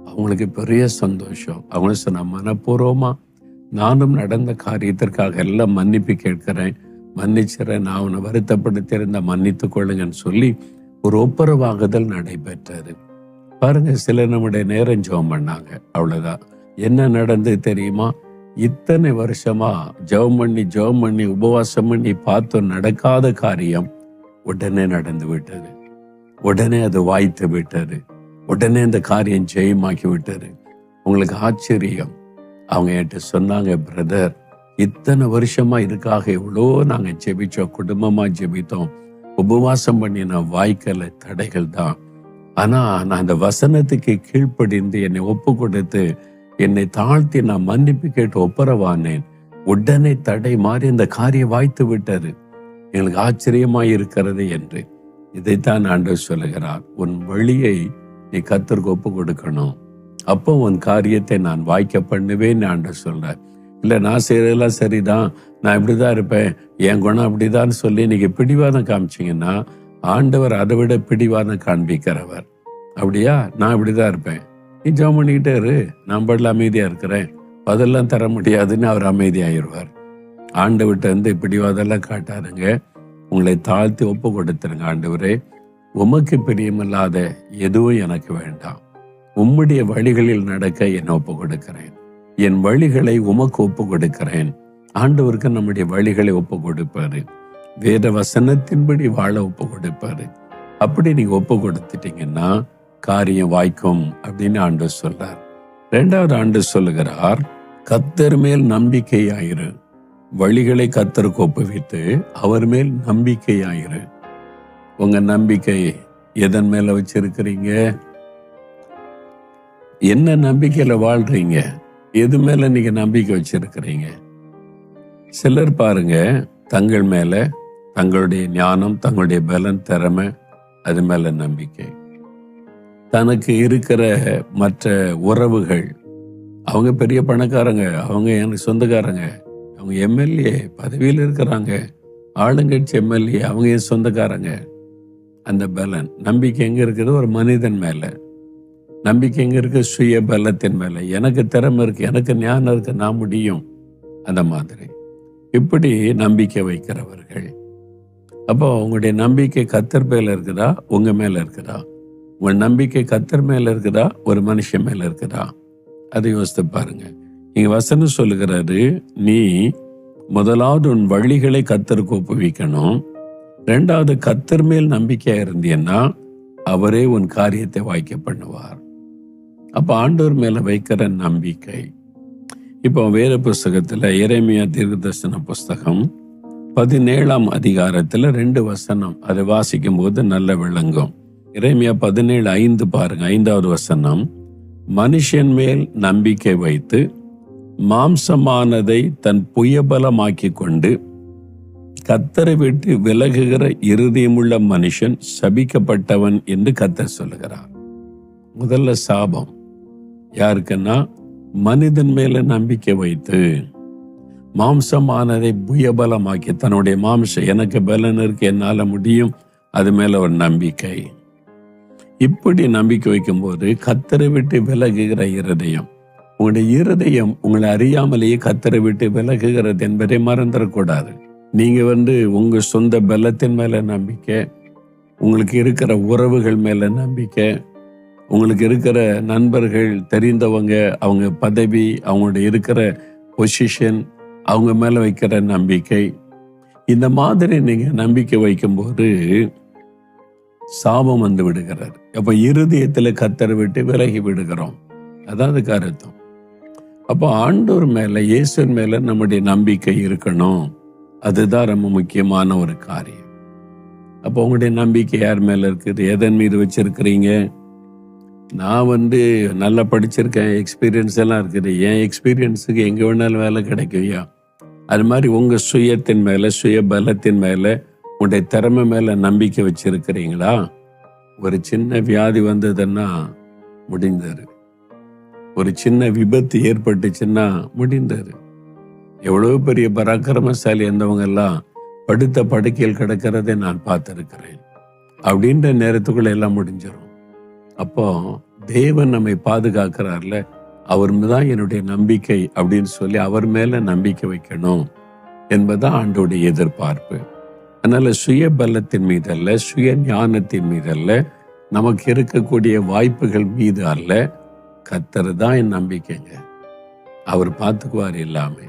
அவங்களுக்கு பெரிய சந்தோஷம். அவங்க சொன்ன, மனப்பூர்வமா நானும் நடந்த காரியத்திற்காக எல்லாம் மன்னிப்பு கேட்கிறேன், மன்னிச்சிடறேன், நான் அவனை வருத்தப்படுத்தி இருந்தா மன்னித்து கொள்ளுங்கன்னு சொல்லி ஒரு ஒப்புரவாகுதல் நடைபெற்றது. பாருங்க, சில நம்முடைய நேரம் ஜெபம் பண்ணாங்க, அவ்வளவுதான். என்ன நடந்தது தெரியுமா? இத்தனை வருஷமா ஜெபம் பண்ணி உபவாசம் பண்ணி பார்த்தோம், நடக்காத காரியம் உடனே நடந்து விட்டது. உடனே அது வாய்த்து விட்டது. உடனே அந்த காரியம் ஜெயமாக்கி விட்டது. உங்களுக்கு ஆச்சரியம். அவங்க என்கிட்ட சொன்னாங்க, பிரதர், இத்தனை வருஷமா இதுக்காக எவ்வளோ நாங்க ஜெபிச்சோம், குடும்பமா ஜெபித்தோம், உபவாசம் பண்ணின வாய்க்கல தடைகள் தான். ஆனா நான் அந்த வசனத்துக்கு கீழ்ப்படிந்து என்னை ஒப்பு கொடுத்து என்னை தாழ்த்தி நான் மன்னிப்பு கேட்டு ஒப்புரவானேன். உடனே தடை மாறி அந்த காரியம் வாய்த்து விட்டது. எனக்கு ஆச்சரியமாய் இருக்கிறது என்று. இதைத்தான் ஆண்டவர் சொல்லுகிறார், உன் வழியை நீ கர்த்தருக்கு ஒப்பு கொடுக்கணும், அப்போ உன் காரியத்தை நான் வாய்க்க பண்ணுவேன்னு ஆண்டவர் சொல்றார். இல்லை நான் செய்யறதெல்லாம் சரிதான், நான் இப்படிதான் இருப்பேன், என் குணம் அப்படிதான் சொல்லி நீங்க பிடிவாதம் காமிச்சிங்கன்னா ஆண்டவர் அதை விட பிடிவாதம் காண்பிக்கிறவர். அப்படியா, நான் இப்படிதான் இருப்பேன், நீ ஜெபம் பண்ணிக்கிட்டே இரு, நான் பாடல அமைதியா இருக்கிறேன், அதெல்லாம் தர முடியாதுன்னு அவர் அமைதியாயிருவார். ஆண்டவர்கிட்ட இருந்து பிடிவாதெல்லாம் காட்டாருங்க, உங்களை தாழ்த்தி ஒப்பு கொடுத்துருங்க. ஆண்டவரே, உமக்கு பிரியமில்லாத எதுவும் எனக்கு வேண்டாம், உம்முடைய வழிகளில் நடக்க என்னை ஒப்பு கொடுக்கிறேன், என் வழிகளை உமக்கு ஒப்பு கொடுக்கிறேன். ஆண்டவருக்கு நம்முடைய வழிகளை ஒப்பு கொடுப்பாரு, வேத வசனத்தின்படி வாழ ஒப்பு கொடுப்பாரு. அப்படி நீங்க ஒப்பு கொடுத்துட்டீங்கன்னா காரியம் வாய்க்கும் அப்படின்னு ஆண்டவர் சொல்றார். 2வது ஆண்டவர் சொல்லுகிறார், கர்த்தர் மேல் நம்பிக்கையாயிரு, வழிகளை கர்த்தருக்கு ஒப்புவித்து அவர் மேல் நம்பிக்கையாயிரு. உங்க நம்பிக்கை எதன் மேல வச்சிருக்கிறீங்க? என்ன நம்பிக்கையில வாழ்றீங்க? எது மேல நீங்க நம்பிக்கை வச்சிருக்கிறீங்க? சிலர் பாருங்க, தங்கள் மேல தங்களுடைய ஞானம், தங்களுடைய பலன், திறமை, அது மேல நம்பிக்கை. தனக்கு இருக்கிற மற்ற உறவுகள், அவங்க பெரிய பணக்காரங்க, அவங்க எனக்கு சொந்தக்காரங்க, அவங்க எம்எல்ஏ பதவியில் இருக்கிறாங்க, ஆளுங்கட்சி எம்எல்ஏ, அவங்க என் சொந்தக்காரங்க. அந்த பலன் நம்பிக்கை எங்க இருக்குது? ஒரு மனிதன் மேல. நம்பிக்கை எங்க இருக்கு? சுய பலத்தின் மேல. எனக்கு திறமை இருக்கு, எனக்கு ஞானம் இருக்கு, நான் முடியும். அந்த மாதிரி இப்படி நம்பிக்கை வைக்கிறவர்கள். அப்போ உங்களுடைய நம்பிக்கை கர்த்தர் மேல இருக்குதா, உங்க மேல இருக்குதா? உங்க நம்பிக்கை கர்த்தர் மேல இருக்குதா, ஒரு மனுஷன் மேல இருக்குதா? அதை யோசித்து பாருங்க. இங்க வசனம் சொல்லுகிறாரு, நீ முதலாவது உன் வழிகளை கர்த்தருக்கு ஒப்புவிக்கணும். 2வது கர்த்தர் மேல் நம்பிக்கையா இருந்தீன்னா அவரே உன் காரியத்தை வாய்க்க பண்ணுவார். அப்ப ஆண்டவர் மேல வைக்கிற நம்பிக்கை. இப்போ வேத புஸ்தகத்துல எரேமியா தீர்க்கதரிசன புஸ்தகம் 17ஆம் அதிகாரத்துல 2 வசனம், அதை வாசிக்கும் போது நல்ல விளங்கும். எரேமியா 17:5 பாருங்க. 5வது வசனம், மனுஷன் மேல் நம்பிக்கை வைத்து மாம்சமானதை தன் புயபலமாக்கி கொண்டு கர்த்தரை விட்டு விலகுகிற இருதயமுள்ள மனுஷன் சபிக்கப்பட்டவன் என்று கர்த்தர் சொல்லுகிறார். முதல்ல சாபம் யாருக்குன்னா, மனிதன் மேல நம்பிக்கை வைத்து மாம்சமானதை புயபலமாக்கி, தன்னுடைய மாம்சம், எனக்கு பலன் இருக்கு, என்னால முடியும், அது மேல ஒரு நம்பிக்கை. இப்படி நம்பிக்கை வைக்கும் போது கர்த்தரை விட்டு விலகுகிற இருதயம், உங்களுடைய இருதயம் உங்களை அறியாமலேயே கர்த்தரை விட்டு விலகுகிறது என்பதை மறந்துடக்கூடாது. நீங்க உங்க சொந்த பலத்தின் மேல நம்பிக்கை, உங்களுக்கு இருக்கிற உறவுகள் மேல நம்பிக்கை, உங்களுக்கு இருக்கிற நண்பர்கள், தெரிந்தவங்க, அவங்க பதவி, அவங்களுடைய இருக்கிற பொசிஷன், அவங்க மேல வைக்கிற நம்பிக்கை, இந்த மாதிரி நீங்க நம்பிக்கை வைக்கும்போது சாபம் வந்து விடுகிறார். அப்ப இருதயத்துல கர்த்தரை விட்டு விலகி விடுகிறோம். அதாவது கருத்தம். அப்போ ஆண்டவர் மேல, இயேசுவின் மேல நம்முடைய நம்பிக்கை இருக்கணும். அதுதான் ரொம்ப முக்கியமான ஒரு காரியம். அப்போ உங்களுடைய நம்பிக்கை யார் மேல இருக்குது? எதன் மீது வச்சிருக்கிறீங்க? நான் நல்லா படிச்சிருக்கேன், எக்ஸ்பீரியன்ஸ் எல்லாம் இருக்குது, என் எக்ஸ்பீரியன்ஸுக்கு எங்க வேணாலும் வேலை கிடைக்கும்யா. அது மாதிரி உங்க சுயத்தின் மேல, சுய பலத்தின் மேல, உங்களுடைய திறமை மேல நம்பிக்கை வச்சிருக்கிறீங்களா? ஒரு சின்ன வியாதி வந்ததுன்னா முடிந்தாரு, ஒரு சின்ன விபத்து ஏற்பட்டுச்சுன்னா முடிந்தாரு. எவ்வளவு பெரிய பராக்கிரமசாலி இருந்தவங்க எல்லாம் படுத்த படுக்கையில் கிடக்கிறதை நான் பார்த்திருக்கிறேன். அப்படின்ற நேரத்துக்குள்ள எல்லாம் முடிஞ்சிடும். அப்போ தேவன் நம்மை பாதுகாக்கிறார்ல, அவர் தான் என்னுடைய நம்பிக்கை அப்படின்னு சொல்லி அவர் மேல நம்பிக்கை வைக்கணும் என்பதுதான் ஆண்டோடைய எதிர்பார்ப்பு. அதனால சுய பலத்தின் மீது அல்ல, சுய ஞானத்தின் மீது அல்ல, நமக்கு இருக்கக்கூடிய வாய்ப்புகள் மீது அல்ல, கர்த்தர் தான் என் நம்பிக்கைங்க. அவர் பார்த்துக்குவார் எல்லாமே,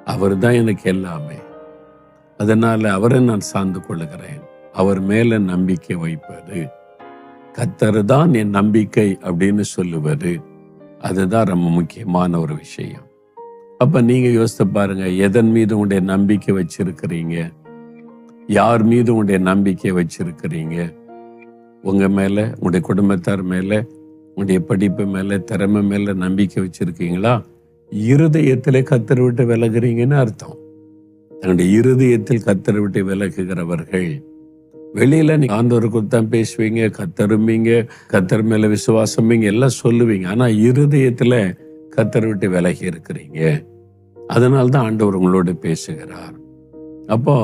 அவர் தான் எனக்கு எல்லாமே. அதனால அவரை நான் சார்ந்து கொள்ளுகிறேன். அவர் மேல நம்பிக்கை வைப்பது, கர்த்தர் தான் என் நம்பிக்கை அப்படின்னு சொல்லுவது, அதுதான் ரொம்ப முக்கியமான ஒரு விஷயம். அப்ப நீங்க யோசித்து பாருங்க, எதன் மீது உங்களுடைய நம்பிக்கை வச்சிருக்கிறீங்க? யார் மீது உங்களுடைய நம்பிக்கை வச்சிருக்கிறீங்க? உங்க மேல, உங்களுடைய குடும்பத்தார் மேல, உங்களுடைய படிப்பு மேல, திறமை மேல நம்பிக்கை வச்சிருக்கீங்களா? இருதயத்திலே கர்த்தரை விட்டு விலகுறீங்கன்னு அர்த்தம். தன்னுடைய இருதயத்தில் கர்த்தரை விட்டு விலகுகிறவர்கள், வெளியில நீங்க ஆண்டவருக்கு தான் பேசுவீங்க, கர்த்தரும்பீங்க, கர்த்தர் மேல விசுவாசம்பீங்க, எல்லாம் சொல்லுவீங்க. ஆனா இருதயத்துல கர்த்தரை விட்டு விலகி இருக்கிறீங்க. அதனால்தான் ஆண்டவர் உங்களோடு பேசுகிறார். அப்போ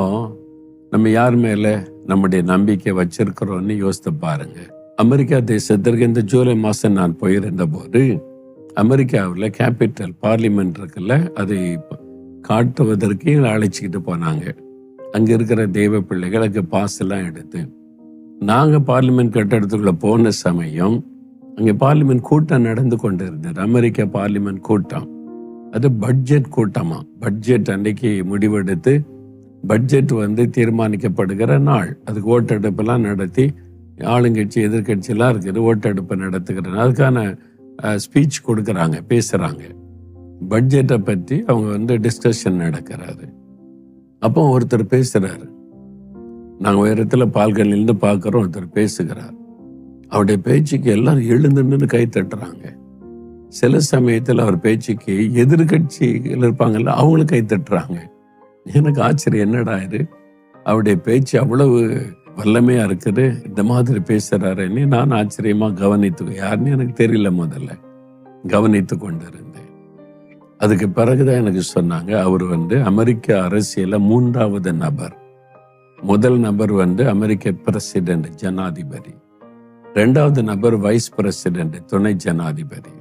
நம்ம யார் மேல நம்முடைய நம்பிக்கை வச்சிருக்கிறோம்னு யோசித்து பாருங்க. அமெரிக்கா தேசத்திற்கு இந்த ஜூலை மாசம் நான் போயிருந்த போது, அமெரிக்காவில் கேபிட்டல் பார்லிமெண்ட் இருக்குல்ல, அதை காட்டுவதற்கு அழைச்சிக்கிட்டு போனாங்க. அங்க இருக்கிற தெய்வ பிள்ளைகளுக்கு பாஸ் எல்லாம் எடுத்து நாங்க பார்லிமெண்ட் கட்டடத்துக்குள்ள போன சமயம் அங்க பார்லிமெண்ட் கூட்டம் நடந்து கொண்டு இருந்தது. அமெரிக்கா பார்லிமெண்ட் கூட்டம், அது பட்ஜெட் கூட்டமா. பட்ஜெட் அன்னைக்கு முடிவெடுத்து பட்ஜெட் தீர்மானிக்கப்படுகிற நாள். அதுக்கு ஓட்டெடுப்பெல்லாம் நடத்தி ஆளுங்கட்சி எதிர்கட்சியெல்லாம் இருக்குது, ஓட்டெடுப்பு நடத்துக்கிறேன், அதுக்கான ஸ்பீச் கொடுக்குறாங்க, பேசுகிறாங்க. பட்ஜெட்டை பற்றி அவங்க டிஸ்கஷன் நடக்கிறாரு. அப்போ ஒருத்தர் பேசுகிறாரு, நாங்கள் உயரத்தில் பால்கனிலிருந்து பார்க்குறோம், ஒருத்தர் பேசுகிறார். அவருடைய பேச்சுக்கு எல்லாரும் எழுந்துன்னு கை தட்டுறாங்க. சில சமயத்தில் அவர் பேச்சுக்கு எதிர்கட்சியில் இருப்பாங்கல்ல, அவங்களும் கை தட்டுறாங்க. எனக்கு ஆச்சரியம், என்னடா இது, அவருடைய பேச்சு அவ்வளவு வல்லமையா இருக்குது, இந்த மாதிரி பேசுறாருன்னு நான் ஆச்சரியமா யாருன்னு எனக்கு தெரியல, முதல்ல கவனித்து கொண்டிருந்தேன். அதுக்கு பிறகுதான் எனக்கு சொன்னாங்க, அவர் அமெரிக்க அரசியல 3வது நபர். முதல் நபர் அமெரிக்க பிரசிடென்ட், ஜனாதிபதி. 2வது நபர் வைஸ் பிரசிடென்ட், துணை ஜனாதிபதி.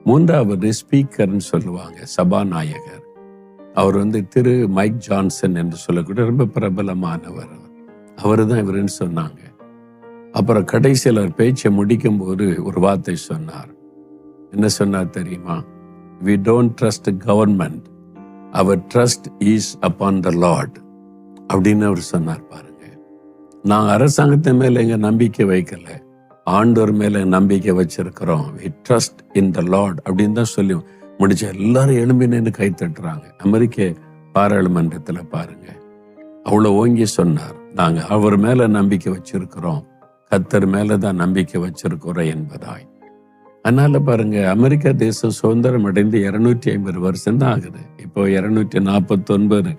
3வது ஸ்பீக்கர்னு சொல்லுவாங்க, சபாநாயகர். அவர் திரு மைக் ஜான்சன் என்று சொல்லக்கூடிய ரொம்ப பிரபலமானவர். அவரு தான் இவருன்னு சொன்னாங்க. அப்புறம் கடைசியில் அவர் பேச்சை முடிக்கும் போது ஒரு வார்த்தை சொன்னார். என்ன சொன்னார் தெரியுமா? We don't trust government, our trust is upon the Lord அப்படின்னு அவர் சொன்னார். பாருங்க, நான் அரசாங்கத்தின் மேல எங்க நம்பிக்கை வைக்கல, ஆண்டவர் மேல நம்பிக்கை வச்சிருக்கிறோம். We trust in the Lord அப்படின்னு தான் சொல்லி முடிச்ச. எல்லாரும் எழும்பி நின்று கை தட்டுறாங்க. அமெரிக்க பாராளுமன்றத்துல பாருங்க, அவ்வளவு ஓங்கி சொன்னார், நாங்க அவர் மேல நம்பிக்கை வச்சிருக்கிறோம், கர்த்தர் மேலதான் நம்பிக்கை வச்சிருக்கிறோம் என்பதாய். அதனால பாருங்க, அமெரிக்கா தேசம் சுதந்திரம் அடைந்து 250 வருஷம் தான் ஆகுது. இப்போ 249,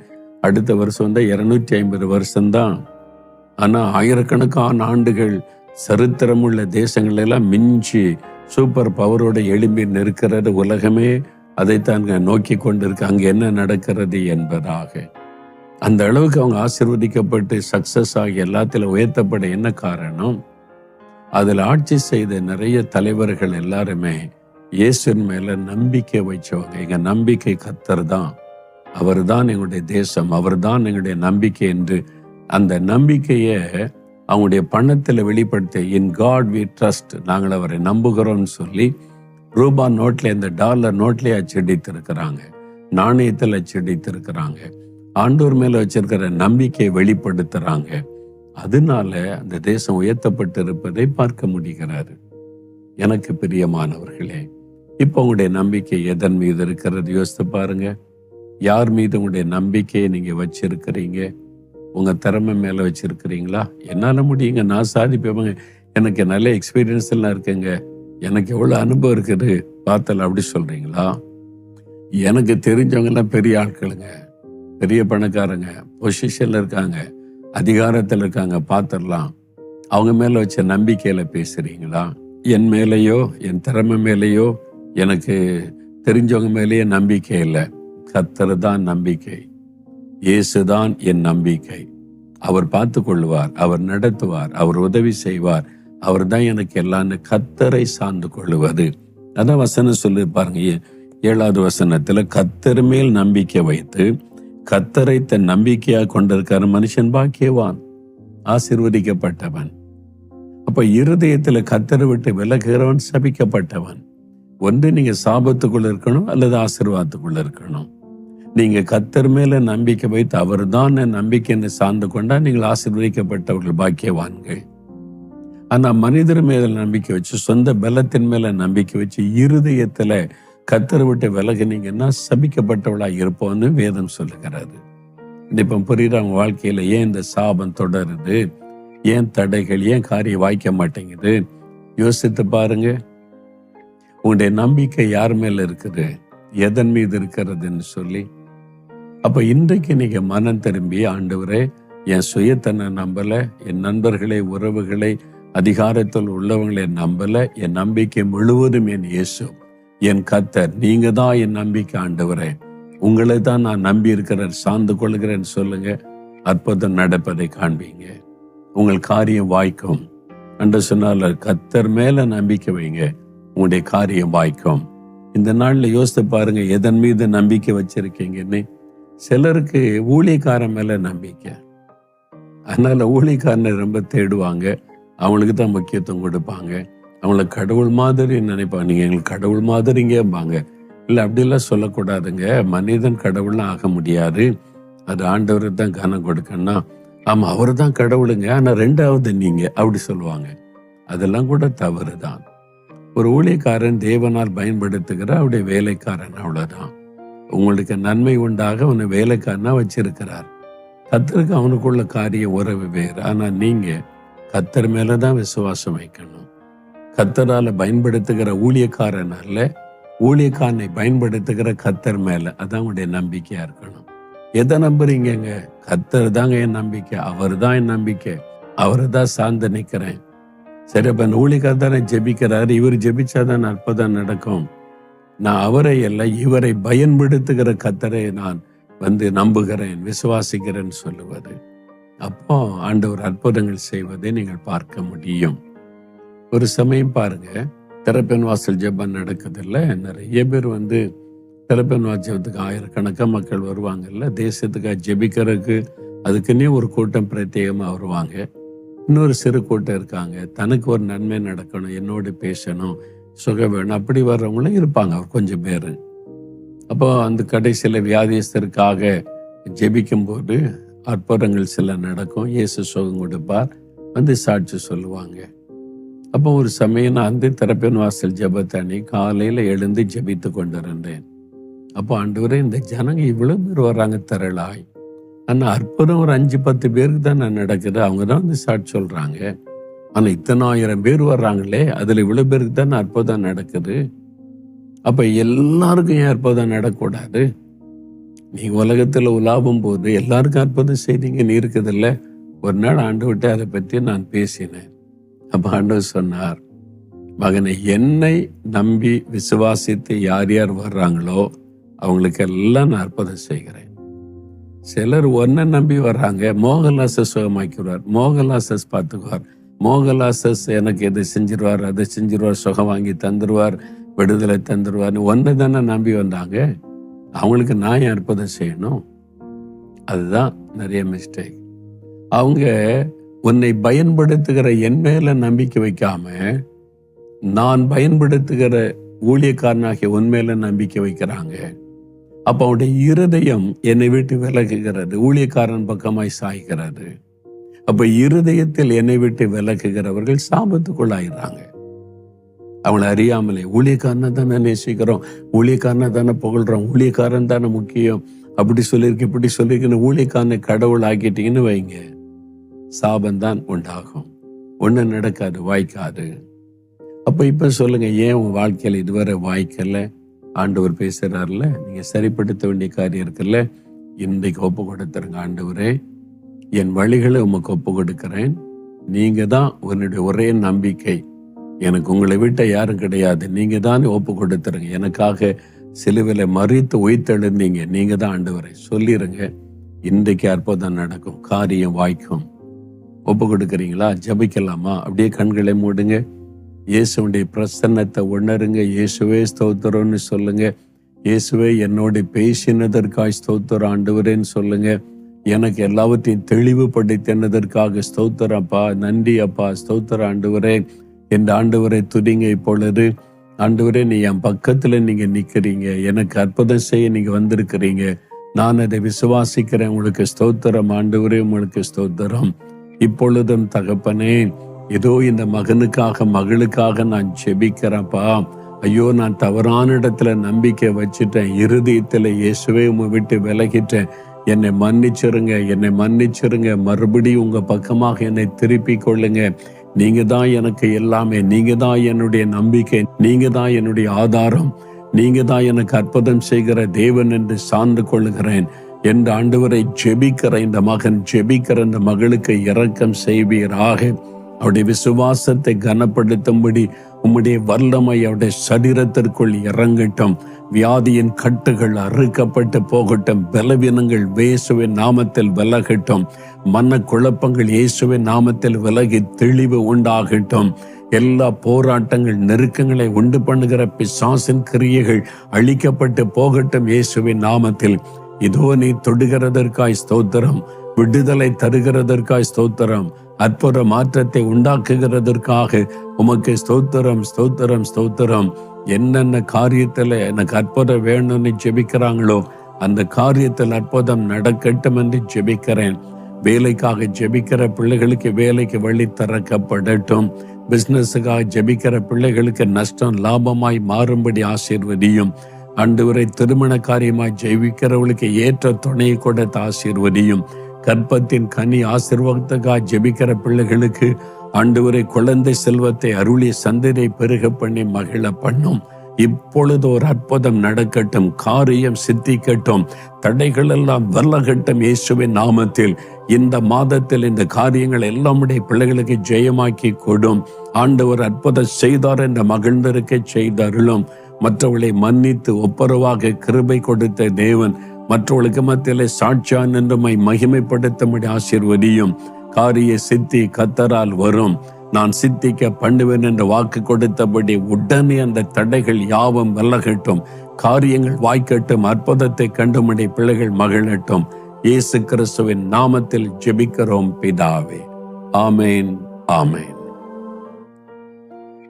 அடுத்த வருஷம் 250 வருஷம்தான். ஆனா ஆயிரக்கணக்கான ஆண்டுகள் சரித்திரமுள்ள தேசங்கள் எல்லாம் மிஞ்சி சூப்பர் பவரோட எழும்பி நிற்கிறது. உலகமே அதைத்தான் நோக்கி கொண்டிருக்கு, அங்க என்ன நடக்கிறது என்பதாக. அந்த அளவுக்கு அவங்க ஆசீர்வதிக்கப்பட்டு சக்சஸ் ஆகி எல்லாத்திலும் உயர்த்தப்பட என்ன காரணம்? அதில் ஆட்சி செய்த நிறைய தலைவர்கள் எல்லாருமே இயேசுவின் மேல நம்பிக்கை வச்சவங்க. எங்க நம்பிக்கை கர்த்தர் தான், அவர் தான் எங்களுடைய தேசம், அவர் தான் எங்களுடைய நம்பிக்கை என்று அந்த நம்பிக்கையை அவங்களுடைய பணத்தில் வெளிப்படுத்த, இன் காட் வி ட்ரஸ்ட், நாங்கள் அவரை நம்புகிறோம்னு சொல்லி ரூபா நோட்ல, இந்த டாலர் நோட்லயே அச்சடித்திருக்கிறாங்க, நாணயத்தில் அச்சடித்திருக்கிறாங்க. ஆண்டவர் மேல வச்சிருக்கிற நம்பிக்கையை வெளிப்படுத்துறாங்க. அதனால அந்த தேசம் உயர்த்தப்பட்டு இருப்பதை பார்க்க முடிகிறாரு. எனக்கு பிரியமானவர்களே, இப்ப உங்களுடைய நம்பிக்கை எதன் மீது இருக்கிறது யோசித்து பாருங்க. யார் மீது உங்களுடைய நம்பிக்கையை நீங்க வச்சிருக்கிறீங்க? உங்க திறமை மேல வச்சிருக்கிறீங்களா? என்னால முடியுங்க, நான் சாதிப்பேங்க, எனக்கு நல்ல எக்ஸ்பீரியன்ஸ் எல்லாம் இருக்குங்க, எனக்கு எவ்வளவு அனுபவம் இருக்குது பார்த்தல, அப்படி சொல்றீங்களா? எனக்கு தெரிஞ்சவங்க எல்லாம் பெரிய ஆட்களுங்க, பெரிய பணக்காரங்க, பொசிஷன்ல இருக்காங்க, அதிகாரத்தில் இருக்காங்க, பார்த்துடலாம், அவங்க மேல வச்ச நம்பிக்கையில பேசுறீங்களா? என் மேலேயோ என் திறமை மேலேயோ எனக்கு தெரிஞ்சவங்க மேலேயே நம்பிக்கை இல்லை. கர்த்தர் தான் நம்பிக்கை, இயேசுதான் என் நம்பிக்கை. அவர் பார்த்து கொள்வார், அவர் நடத்துவார், அவர் உதவி செய்வார், அவர் தான் எனக்கு எல்லாம். கர்த்தரை சார்ந்து கொள்ளுவது, அதான் வசனம் சொல்லி பாருங்க. 7வது வசனத்துல, கர்த்தர் மேல் நம்பிக்கை வைத்து கர்த்தரை தன் நம்பிக்கையா கொண்டிருக்கிற மனுஷன் பாக்கியவான், ஆசீர்வதிக்கப்பட்டவன். அப்ப இருதயத்துல கர்த்தரை விட்டு விலகுகிறவன் சபிக்கப்பட்டவன். ஒன்று நீங்க சாபத்துக்குள்ள இருக்கணும் அல்லது ஆசீர்வாதத்துக்குள்ள இருக்கணும். நீங்க கர்த்தர் மேல நம்பிக்கை வைத்து அவர் தான் நம்பிக்கைன்னு சார்ந்து கொண்டா நீங்கள் ஆசீர்வதிக்கப்பட்டவர்கள், பாக்கியவான்கள். ஆனா மனிதர் மேல நம்பிக்கை வச்சு, சொந்த பலத்தின் மேல நம்பிக்கை வச்சு இருதயத்துல கர்த்தரை விட்டு விலகுனீங்கன்னா சபிக்கப்பட்டவளா இருப்போம்னு வேதம் சொல்லுகிறாரு. இப்ப புரியுற அவங்க வாழ்க்கையில ஏன் இந்த சாபம் தொடருது, ஏன் தடைகள், ஏன் காரியம் வாய்க்க மாட்டேங்குது? யோசித்து பாருங்க. உங்களுடைய நம்பிக்கை யார் மேல இருக்குது, எதன் மீது இருக்கிறதுன்னு சொல்லி. அப்ப இன்றைக்கு நீங்க மனம் திரும்பி, ஆண்டவரே, என் சுயத்தனை நம்பல, என் நண்பர்களை, உறவுகளை, அதிகாரத்தில் உள்ளவங்களை நம்பல, என் நம்பிக்கை முழுவதும் என் இயேசு, என் கர்த்தர், நீங்க தான் என் நம்பிக்கை ஆண்டவரே, உங்களை தான் நான் நம்பி இருக்கிறேன், சார்ந்து கொள்கிறேன்னு சொல்லுங்க. அற்புதம் நடப்பதை காண்பீங்க, உங்கள் காரியம் வாய்க்கும். என்று சொன்னால கர்த்தர் மேல நம்பிக்கை வைங்க, உங்களுடைய காரியம் வாய்க்கும். இந்த நாள்ல யோசித்து பாருங்க, எதன் மீது நம்பிக்கை வச்சிருக்கீங்கன்னு. சிலருக்கு ஊழியக்காரன் மேல நம்பிக்கை, அதனால ஊழியக்காரனை ரொம்ப தேடுவாங்க, அவங்களுக்கு தான் முக்கியத்துவம் கொடுப்பாங்க, அவங்கள கடவுள் மாதிரி நினைப்பாங்க. நீங்க எங்களுக்கு கடவுள் மாதிரிங்கம்பாங்க. இல்லை, அப்படிலாம் சொல்லக்கூடாதுங்க. மனிதன் கடவுள்லாம் ஆக முடியாது, அது ஆண்டவருக்கு தான் கனம் கொடுக்கணும். ஆமா அவர் தான் கடவுளுங்க, ஆனா ரெண்டாவது நீங்க அப்படி சொல்லுவாங்க. அதெல்லாம் கூட தவறு தான். ஒரு ஊழியக்காரன் தேவனால் பயன்படுத்துகிற அவருடைய வேலைக்காரன், அவ்வளவுதான். உங்களுக்கு நன்மை உண்டாக உன்னை வேலைக்காரனா வச்சிருக்கிறார். கர்த்தருக்கு அவனுக்குள்ள காரியம் உறவு வேறு. ஆனா நீங்க கர்த்தர் மேலதான் விசுவாசம் வைக்கணும். கர்த்தரால பயன்படுத்துகிற ஊழியக்காரன் அல்ல, ஊழியக்காரனை பயன்படுத்துகிற கர்த்தர் மேல, அதான் உடைய நம்பிக்கையா இருக்கணும். எதை நம்புறீங்கங்க? கர்த்தர் தாங்க என் நம்பிக்கை, அவர் தான் என் நம்பிக்கை, அவரை தான் சார்ந்து நிக்கிறேன். சரி, அப்ப ஊழியக்காரர் தானே ஜெபிக்கிறாரு, இவர் ஜெபிச்சாதான் அற்புதம் நடக்கும். நான் அவரை அல்ல, இவரை பயன்படுத்துகிற கர்த்தரை நான் நம்புகிறேன், விசுவாசிக்கிறேன்னு சொல்லுவது. அப்போ ஆண்டவர் அற்புதங்கள் செய்வதை நீங்கள் பார்க்க முடியும். ஒரு சமயம் பாருங்க, திறப்பின் வாசல் ஜெபம் நடக்குதுல்ல, நிறைய பேர் திறப்பின் வாசத்துக்கு ஆயிரக்கணக்கான மக்கள் வருவாங்கல்ல, தேசத்துக்காக ஜெபிக்கிறதுக்கு. அதுக்குன்னே ஒரு கூட்டம் பிரத்யேகமா வருவாங்க. இன்னொரு சிறு கூட்டம் இருக்காங்க, தனக்கு ஒரு நன்மை நடக்கணும், என்னோடு பேசணும், சுகம் வேணும், அப்படி வர்றவங்களும் இருப்பாங்க கொஞ்சம் பேர். அப்போ அந்த கடைசியில் வியாதியஸ்தருக்காக ஜெபிக்கும் போது அற்புதங்கள் சில நடக்கும், இயேசு சுகம் கொடுப்பார், சாட்சி சொல்லுவாங்க. அப்போ ஒரு சமயம் நான் திறப்பின் வாசல் ஜெபத்தனி காலையில எழுந்து ஜெபித்து கொண்டிருந்தேன். அப்போ ஆண்டவரே, இந்த ஜனங்க இவ்வளவு பேர் வர்றாங்க திரளாய், ஆனா அற்புதம் ஒரு 5-10 பேருக்கு தான் நடக்குது, அவங்க தான் சாட்சி சொல்றாங்க. ஆனா இத்தனை 1000 பேர் வர்றாங்களே, அதுல இவ்வளவு பேருக்கு தான் அற்புதம் நடக்குது. அப்ப எல்லாருக்கும் ஏன் அற்புதம் நடக்கூடாது? நீங்க உலகத்துல உலாவும் போது எல்லாருக்கும் அற்புதம் செய்தீங்கன்னு இருக்குதுல்ல. ஒரு நாள் ஆண்டவர்கிட்ட அதை பற்றி நான் பேசினேன். அப்ப ஆண்டவர் சொன்னார், மகனை, என்னை நம்பி விசுவாசித்து யார் யார் வர்றாங்களோ அவங்களுக்கு எல்லாம் நான் அற்புதம் செய்கிறேன். சிலர் ஒன்ன நம்பி வர்றாங்க, மோகன்லாசஸ் சுகமாக்கிடுவார், மோகன்லாசஸ் பார்த்துக்குவார், மோகன்லாசஸ் எனக்கு எதை செஞ்சிருவார், அதை செஞ்சிருவார், சுகம் வாங்கி தந்துருவார், விடுதலை தந்துருவார், ஒன்னை தானே நம்பி வந்தாங்க. அவங்களுக்கு நான் ஏன் அற்புதம் செய்யணும்? அதுதான் நிறைய மிஸ்டேக். அவங்க உன்னை பயன்படுத்துகிற என் மேல நம்பிக்கை வைக்காம நான் பயன்படுத்துகிற ஊழியக்காரனாகிய உன் மேல நம்பிக்கை வைக்கிறாங்க. அப்ப அவனுடைய இருதயம் என்னை விட்டு விலகுகிறது, ஊழியக்காரன் பக்கமாய் சாய்கிறது. அப்ப இருதயத்தில் என்னை விட்டு விலகுகிறவர்கள் சாபத்துக்குள்ளாயிறாங்க. அவங்களை அறியாமலே ஊழியக்காரனை தானே நேசிக்கிறோம், ஊழியக்காரனை தானே புகழ்றோம், ஊழியக்காரன் தானே முக்கியம், அப்படி சொல்லியிருக்கு இப்படி சொல்லியிருக்குன்னு ஊழியக்காரனை கடவுள் ஆக்கிட்டீங்கன்னு வைங்க, சாபந்தான் உண்டாகும். ஒண்ணு நடக்காது, வாய்க்காது. அப்ப இப்ப சொல்லுங்க, ஏன் உங்க வாழ்க்கையில இதுவரை வாய்க்கல? ஆண்டவர் பேசுறாருல, நீங்க சரிப்படுத்த வேண்டிய காரியம் இருக்குல்ல, இன்றைக்கு ஒப்பு கொடுத்துருங்க. ஆண்டவரே, என் வழிகளை உமக்கு ஒப்பு கொடுக்கிறேன், நீங்க தான் உன்னுடைய ஒரே நம்பிக்கை, எனக்கு உங்களை விட்ட யாரும் கிடையாது, நீங்க தான் ஒப்பு கொடுத்துருங்க. எனக்காக சிலுவையில மறித்து உயிர்த்தெழுந்தீங்க, நீங்க தான் ஆண்டவரை சொல்லிருங்க. இன்றைக்கு அற்புதம் நடக்கும், காரியம் வாய்க்கும். ஒப்பு கொடுக்குறீங்களா? ஜபிக்கலாமா? அப்படியே கண்களை மூடுங்க. இயேசுடைய பிரசன்னத்தை உணருங்க. இயேசுவே ஸ்தோத்திரம்னு சொல்லுங்க. இயேசுவே என்னோட பேசினதற்காக ஸ்தோத்திரம் ஆண்டவரேன்னு சொல்லுங்க. எனக்கு எல்லாவற்றையும் தெளிவுபடுத்தினதற்காக ஸ்தோத்திரம் அப்பா, நன்றி அப்பா, ஸ்தோத்திரம் ஆண்டவரே என்ற ஆண்டவரை துதிங்க. இப்பொழுது ஆண்டவரே, நீ என் பக்கத்துல நீங்க நிக்கிறீங்க, எனக்கு அற்புதம் செய்ய நீங்க வந்திருக்கிறீங்க, நான் அதை விசுவாசிக்கிறேன். உங்களுக்கு ஸ்தோத்திரம் ஆண்டவரே, உங்களுக்கு ஸ்தோத்திரம். இப்பொழுதும் தகப்பனே, ஏதோ இந்த மகனுக்காக மகளுக்காக நான் ஜெபிக்கிறேன்ப்பா. ஐயோ, நான் தவறான இடத்துல நம்பிக்கை வச்சுட்டேன், இருதயத்துல இயேசுவே உம்மை விட்டு விலகிட்டேன், என்னை மன்னிச்சிருங்க, என்னை மன்னிச்சிருங்க, மறுபடியும் உங்க பக்கமாக என்னை திருப்பி கொள்ளுங்க. நீங்க தான் எனக்கு எல்லாமே, நீங்க தான் என்னுடைய நம்பிக்கை, நீங்க தான் என்னுடைய ஆதாரம், நீங்க தான் எனக்கு அற்புதம் செய்கிற தேவன் என்று சார்ந்து கொள்ளுகிறேன் என்று ஆண்டவரை ஜெபிக்கிற இந்த மகன், ஜெபிக்கிற இந்த மகளுக்கு இரக்கம் செய்வீராக. அவருடைய விசுவாசத்தை கனப்படுத்தும்படி உம்முடைய வல்லமை அவருடைய சரீரத்திற்குள் இறங்கட்டும். வியாதியின் கட்டுகள் அறுக்கப்பட்டு போகட்டும். பலவீனங்கள் இயேசுவின் நாமத்தில் விலகட்டும். மன குழப்பங்கள் இயேசுவின் நாமத்தில் விலகி தெளிவு உண்டாகட்டும். எல்லா போராட்டங்கள், நெருக்கங்களை உண்டு பண்ணுகிற பிசாசின் கிரியைகள் அழிக்கப்பட்டு போகட்டும் இயேசுவின் நாமத்தில். இதோ நீ தொடுகிறதற்காய் ஸ்தோத்திரம், விடுதலை தருகிறதற்காய் ஸ்தோத்திரம், அற்புத மாற்றத்தை உண்டாக்குகிறதற்காக உமக்கு ஸ்தோத்திரம், ஸ்தோத்திரம், ஸ்தோத்திரம். என்னென்ன காரியத்துல எனக்கு அற்புதம் வேணும்னு ஜெபிக்கிறாங்களோ அந்த காரியத்தில் அற்புதம் நடக்கட்டும் என்று ஜெபிக்கிறேன். வேலைக்காக ஜெபிக்கிற பிள்ளைகளுக்கு வேலைக்கு வழி திறக்கப்படட்டும். பிசினஸுக்காக ஜெபிக்கிற பிள்ளைகளுக்கு நஷ்டம் லாபமாய் மாறும்படி ஆசீர்வதியும். ஆண்டவரை திருமண காரியமாய் ஜெபிக்கிறவர்களுக்கு ஏற்ற துணையை கொடுத்து ஆசீர்வதியும். கற்பத்தின் கனி ஆசீர்வாதத்துக்காக ஜெபிக்கிற பிள்ளைகளுக்கு ஆண்டவரை குழந்தை செல்வத்தை அருளி சந்ததியை பெருக பண்ணி மகிழ பண்ணும். இப்பொழுது ஒரு அற்புதம் நடக்கட்டும், காரியம் சித்திக்கட்டும், தடைகள் எல்லாம் விலகட்டும் இயேசுவின் நாமத்தில். இந்த மாதத்தில் இந்த காரியங்கள் எல்லாமுடைய பிள்ளைகளுக்கு ஜெயமாக்கி கொடும். ஆண்டவர் அற்புதம் செய்தார் என்ற மகிழ்ந்திருக்க செய்தருளும். மற்றவர்களை மன்னித்து ஒப்புரவாக கிருபை கொடுத்த தேவன் மற்றவர்களுக்கு மத்தியிலே சாட்சியான் என்றுமை மகிமைப்படுத்தும்படி ஆசீர்வதியும். காரிய சித்தி கர்த்தரால் வரும். நான் சித்திக்க பண்ணுவேன் என்று வாக்கு கொடுத்தபடி உடனே அந்த தடைகள் யாவும் விலகட்டும், காரியங்கள் வாய்க்கட்டும், அற்புதத்தை கண்டுமடி பிள்ளைகள் மகிழட்டும். இயேசு கிறிஸ்துவின் நாமத்தில் ஜெபிக்கிறோம் பிதாவே. ஆமேன், ஆமேன்.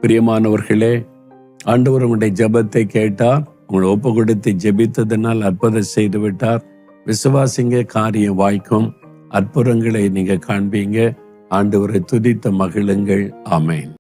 பிரியமானவர்களே, ஆண்டவர் உங்களுடைய ஜெபத்தை கேட்டார். உங்களை ஒப்பு கொடுத்து ஜெபித்ததனால் அற்புதம் செய்து விட்டார். விசுவாசிங்க, காரியம் வாய்க்கும். அற்புதங்களை நீங்க காண்பீங்க. ஆண்டவரை துதித்து மகிழுங்கள். ஆமேன்.